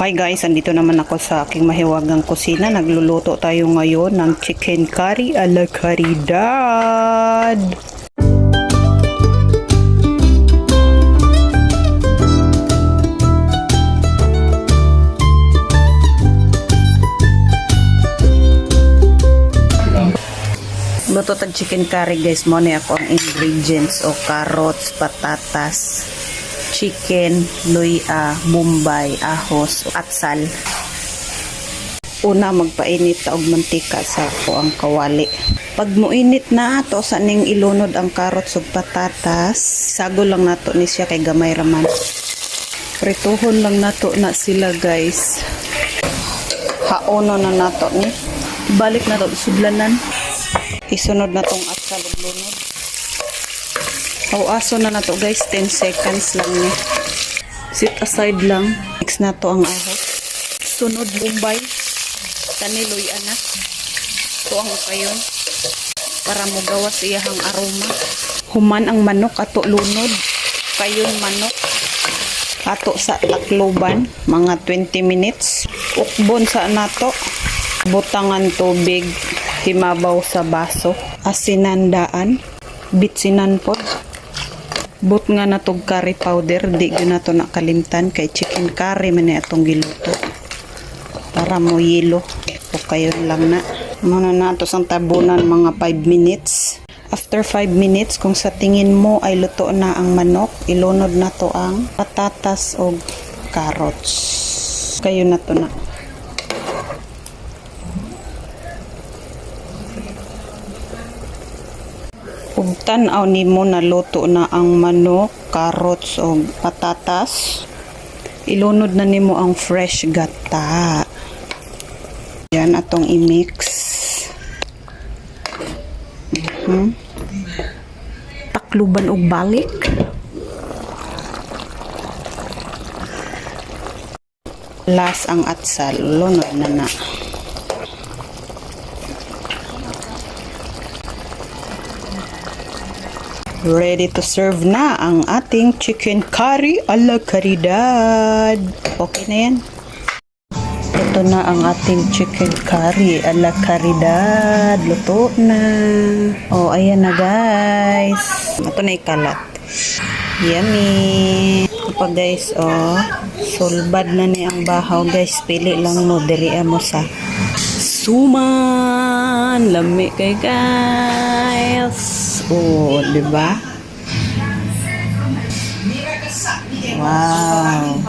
Hi guys, andito naman ako sa aking mahiwagang kusina. Nagluluto tayo ngayon ng chicken curry a la Caridad. Luto tag chicken curry guys, mo ni ako ang ingredients o carrots, patatas, chicken, luya, bombay, ahos, at sal. Una magpainit ta og mantika sa ako ang kawali. Pag muinit na ato sa ning ilunod ang carrots ug patatas, sago lang nato ni siya kay gamay raman. Prituhon lang nato na sila guys. Haono na nato ni. Balik na to sudlanan. Isunod na tong atsal ug lunod. Aso na nato guys, 10 seconds lang ni. Sit aside lang. Mix na to ang ahos. Sunod bombay. Kaniloy anak. Ito ang kayon. Para mo gawas iyahang aroma. Human ang manok ato lunod. Kayon manok. Ato sa takloban. Mga 20 minutes. Ukbon sa nato. Butangan tubig. Himabaw sa baso. Asinandaan. Bitsinan po. But nga natog curry powder, di yun na to nakalimtan kay chicken curry man atong giluto. Para mo yelo. O kayo lang na. Muna na ito sang tabunan mga 5 minutes. After 5 minutes, kung sa tingin mo ay luto na ang manok, ilunod na to ang patatas o carrots. Kayo na to na. Ug tan-aw nimo naluto na ang manok, carrots o patatas, ilunod na nimo ang fresh gata. Yan atong i-mix. Takluban og balik. Last ang atsal, lunod na. Ready to serve na ang ating chicken curry a la Caridad. Okay na yan. Ito na ang ating chicken curry a la Caridad. Luto na. Oh, ayan na guys. Ito na ikalat. Yummy. Kapag guys, oh, sulbad na ni ang bahaw guys. Pili lang mo, diriya mo sa suman. Lami kay guys. Oh, di ba? Wow.